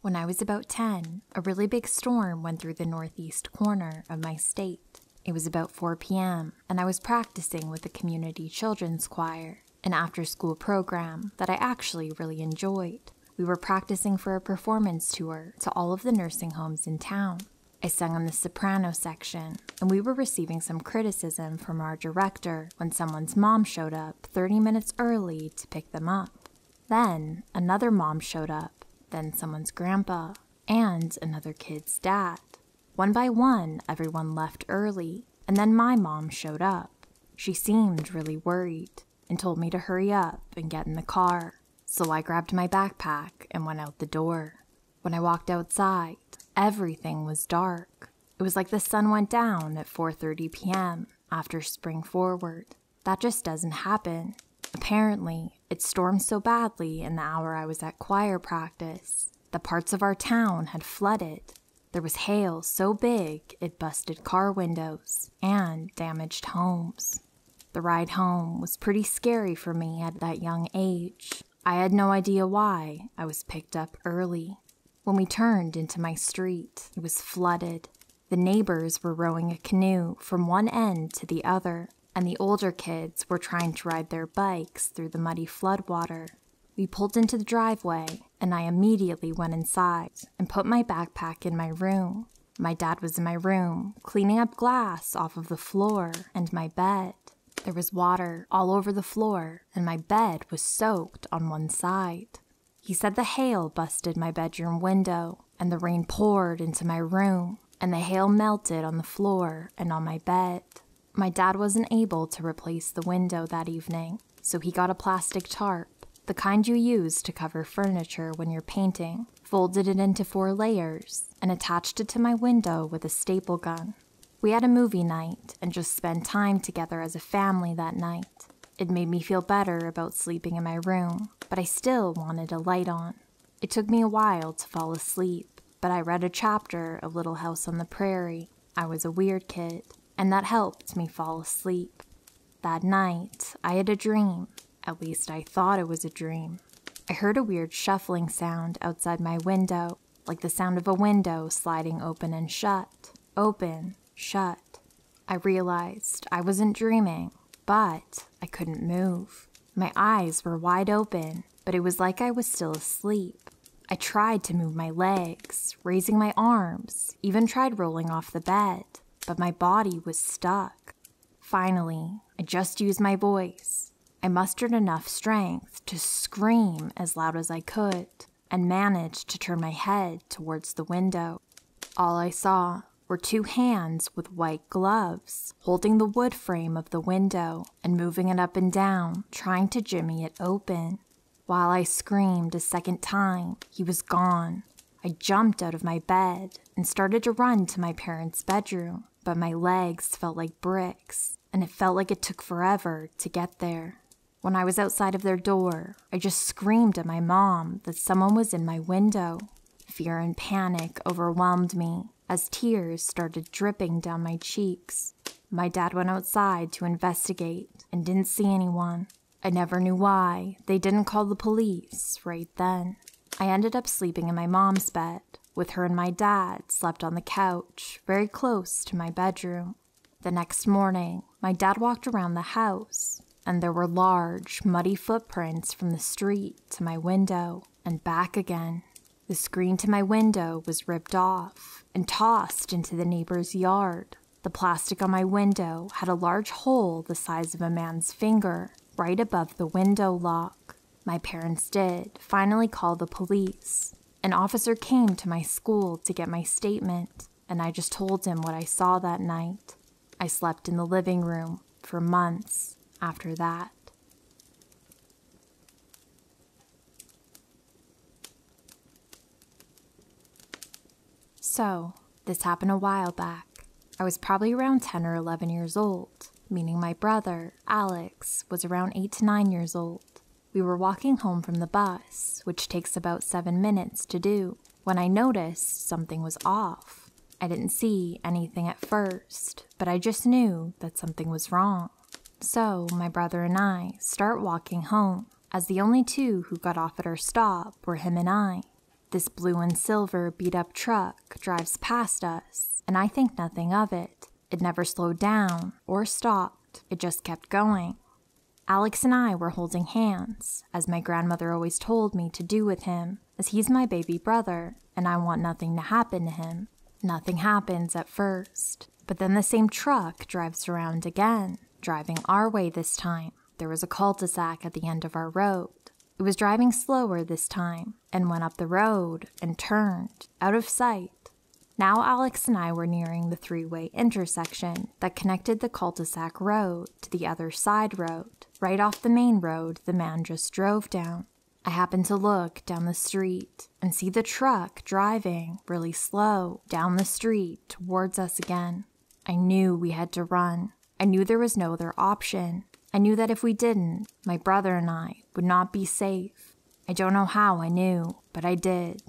When I was about 10, a really big storm went through the northeast corner of my state. It was about 4 p.m., and I was practicing with the community children's choir, an after-school program that I actually really enjoyed. We were practicing for a performance tour to all of the nursing homes in town. I sang on the soprano section, and we were receiving some criticism from our director when someone's mom showed up 30 minutes early to pick them up. Then, another mom showed up, then someone's grandpa, and another kid's dad. One by one, everyone left early, and then my mom showed up. She seemed really worried and told me to hurry up and get in the car, so I grabbed my backpack and went out the door. When I walked outside, everything was dark. It was like the sun went down at 4:30 p.m. after spring forward. That just doesn't happen. Apparently, it stormed so badly in the hour I was at choir practice that parts of our town had flooded. There was hail so big it busted car windows and damaged homes. The ride home was pretty scary for me at that young age. I had no idea why I was picked up early. When we turned into my street, it was flooded. The neighbors were rowing a canoe from one end to the other, and the older kids were trying to ride their bikes through the muddy floodwater. We pulled into the driveway, and I immediately went inside and put my backpack in my room. My dad was in my room, cleaning up glass off of the floor and my bed. There was water all over the floor, and my bed was soaked on one side. He said the hail busted my bedroom window, and the rain poured into my room, and the hail melted on the floor and on my bed. My dad wasn't able to replace the window that evening, so he got a plastic tarp, the kind you use to cover furniture when you're painting, folded it into 4 layers, and attached it to my window with a staple gun. We had a movie night and just spent time together as a family that night. It made me feel better about sleeping in my room, but I still wanted a light on. It took me a while to fall asleep, but I read a chapter of Little House on the Prairie. I was a weird kid, and that helped me fall asleep. That night, I had a dream. At least I thought it was a dream. I heard a weird shuffling sound outside my window, like the sound of a window sliding open and shut. Open, shut. I realized I wasn't dreaming, but I couldn't move. My eyes were wide open, but it was like I was still asleep. I tried to move my legs, raising my arms, even tried rolling off the bed, but my body was stuck. Finally, I just used my voice. I mustered enough strength to scream as loud as I could and managed to turn my head towards the window. All I saw were 2 hands with white gloves holding the wood frame of the window and moving it up and down, trying to jimmy it open. While I screamed a second time, he was gone. I jumped out of my bed and started to run to my parents' bedroom, but my legs felt like bricks, and it felt like it took forever to get there. When I was outside of their door, I just screamed at my mom that someone was in my window. Fear and panic overwhelmed me as tears started dripping down my cheeks. My dad went outside to investigate and didn't see anyone. I never knew why they didn't call the police right then. I ended up sleeping in my mom's bed, with her and my dad slept on the couch very close to my bedroom. The next morning, my dad walked around the house, and there were large, muddy footprints from the street to my window and back again. The screen to my window was ripped off and tossed into the neighbor's yard. The plastic on my window had a large hole the size of a man's finger right above the window lock. My parents did finally call the police. An officer came to my school to get my statement, and I just told him what I saw that night. I slept in the living room for months after that. So, this happened a while back. I was probably around 10 or 11 years old, meaning my brother, Alex, was around 8 to 9 years old. We were walking home from the bus, which takes about 7 minutes to do, when I noticed something was off. I didn't see anything at first, but I just knew that something was wrong. So my brother and I start walking home, as the only 2 who got off at our stop were him and I. This blue and silver beat-up truck drives past us, and I think nothing of it. It never slowed down or stopped. It just kept going. Alex and I were holding hands, as my grandmother always told me to do with him, as he's my baby brother, and I want nothing to happen to him. Nothing happens at first, but then the same truck drives around again, driving our way this time. There was a cul-de-sac at the end of our road. It was driving slower this time, and went up the road and turned, out of sight. Now Alex and I were nearing the three-way intersection that connected the cul-de-sac road to the other side road, right off the main road the man just drove down. I happened to look down the street and see the truck driving really slow down the street towards us again. I knew we had to run. I knew there was no other option. I knew that if we didn't, my brother and I would not be safe. I don't know how I knew, but I did.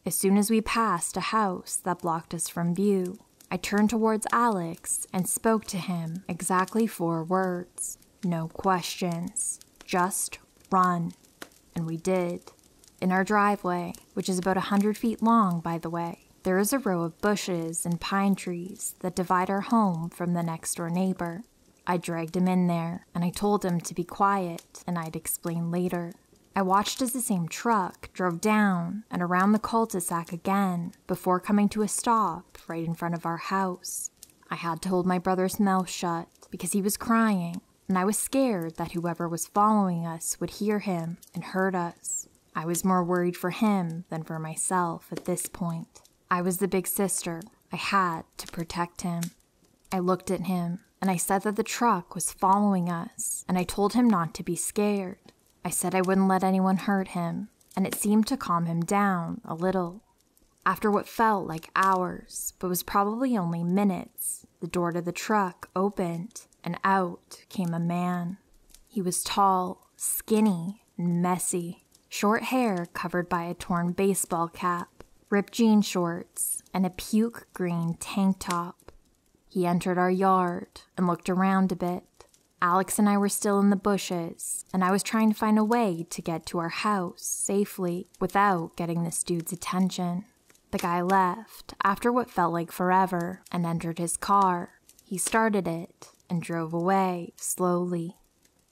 As soon as we passed a house that blocked us from view, I turned towards Alex and spoke to him exactly 4 words. No questions. Just run. And we did. In our driveway, which is about 100 feet long, by the way, there is a row of bushes and pine trees that divide our home from the next-door neighbor. I dragged him in there, and I told him to be quiet, and I'd explain later. I watched as the same truck drove down and around the cul-de-sac again before coming to a stop right in front of our house. I had to hold my brother's mouth shut because he was crying, and I was scared that whoever was following us would hear him and hurt us. I was more worried for him than for myself at this point. I was the big sister. I had to protect him. I looked at him, and I said that the truck was following us, and I told him not to be scared. I said I wouldn't let anyone hurt him, and it seemed to calm him down a little. After what felt like hours, but was probably only minutes, the door to the truck opened, and out came a man. He was tall, skinny, and messy. Short hair covered by a torn baseball cap, ripped jean shorts, and a puke green tank top. He entered our yard and looked around a bit. Alex and I were still in the bushes, and I was trying to find a way to get to our house safely without getting this dude's attention. The guy left after what felt like forever and entered his car. He started it and drove away slowly.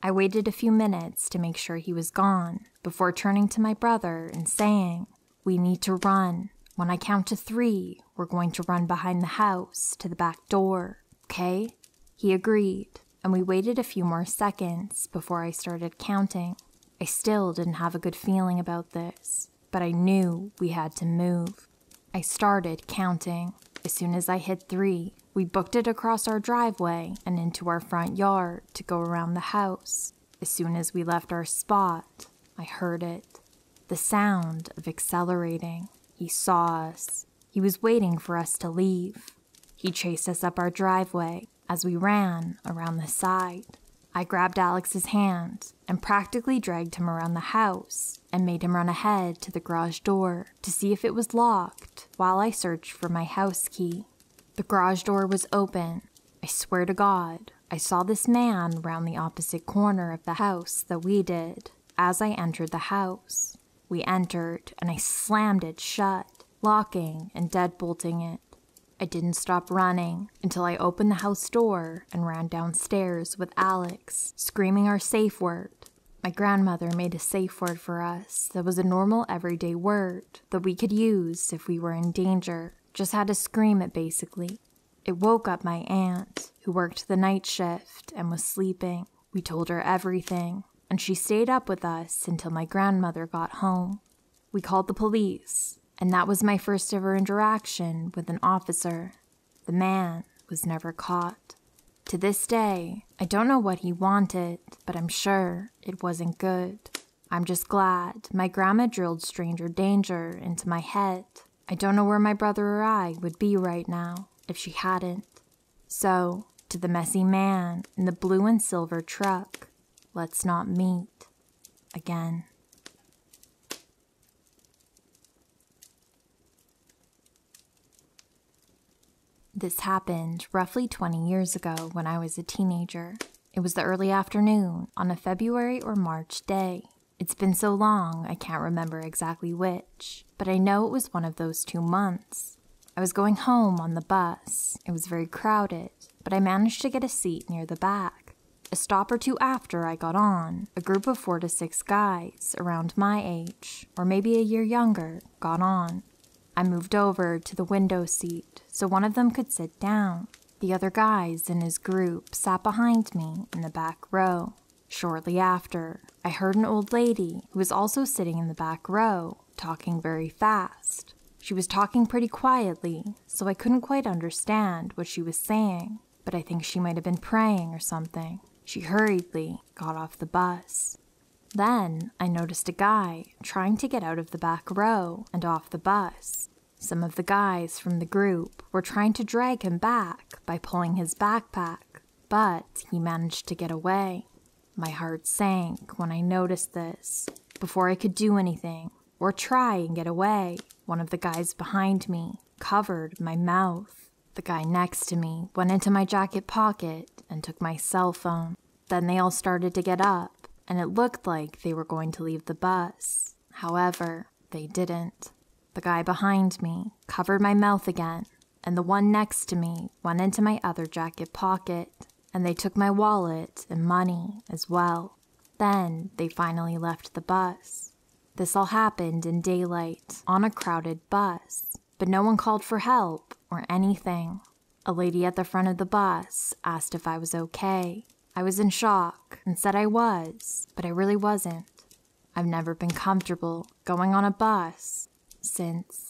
I waited a few minutes to make sure he was gone before turning to my brother and saying, "We need to run. When I count to 3, we're going to run behind the house to the back door, okay?" He agreed, and we waited a few more seconds before I started counting. I still didn't have a good feeling about this, but I knew we had to move. I started counting. As soon as I hit 3, we booked it across our driveway and into our front yard to go around the house. As soon as we left our spot, I heard it. The sound of accelerating. He saw us. He was waiting for us to leave. He chased us up our driveway as we ran around the side. I grabbed Alex's hand and practically dragged him around the house and made him run ahead to the garage door to see if it was locked while I searched for my house key. The garage door was open. I swear to God, I saw this man round the opposite corner of the house that we did as I entered the house. We entered and I slammed it shut, locking and deadbolting it. I didn't stop running until I opened the house door and ran downstairs with Alex, screaming our safe word. My grandmother made a safe word for us that was a normal everyday word that we could use if we were in danger. Just had to scream it basically. It woke up my aunt, who worked the night shift and was sleeping. We told her everything, and she stayed up with us until my grandmother got home. We called the police. And that was my first ever interaction with an officer. The man was never caught. To this day, I don't know what he wanted, but I'm sure it wasn't good. I'm just glad my grandma drilled stranger danger into my head. I don't know where my brother or I would be right now if she hadn't. So, to the messy man in the blue and silver truck, let's not meet again. This happened roughly 20 years ago when I was a teenager. It was the early afternoon on a February or March day. It's been so long, I can't remember exactly which, but I know it was one of those 2 months. I was going home on the bus. It was very crowded, but I managed to get a seat near the back. A stop or two after I got on, a group of 4 to 6 guys around my age, or maybe a year younger, got on. I moved over to the window seat so one of them could sit down. The other guys in his group sat behind me in the back row. Shortly after, I heard an old lady who was also sitting in the back row talking very fast. She was talking pretty quietly, so I couldn't quite understand what she was saying, but I think she might have been praying or something. She hurriedly got off the bus. Then I noticed a guy trying to get out of the back row and off the bus. Some of the guys from the group were trying to drag him back by pulling his backpack, but he managed to get away. My heart sank when I noticed this. Before I could do anything or try and get away, one of the guys behind me covered my mouth. The guy next to me went into my jacket pocket and took my cell phone. Then they all started to get up, and it looked like they were going to leave the bus. However, they didn't. The guy behind me covered my mouth again, and the one next to me went into my other jacket pocket, and they took my wallet and money as well. Then they finally left the bus. This all happened in daylight on a crowded bus, but no one called for help or anything. A lady at the front of the bus asked if I was okay. I was in shock and said I was, but I really wasn't. I've never been comfortable going on a bus since.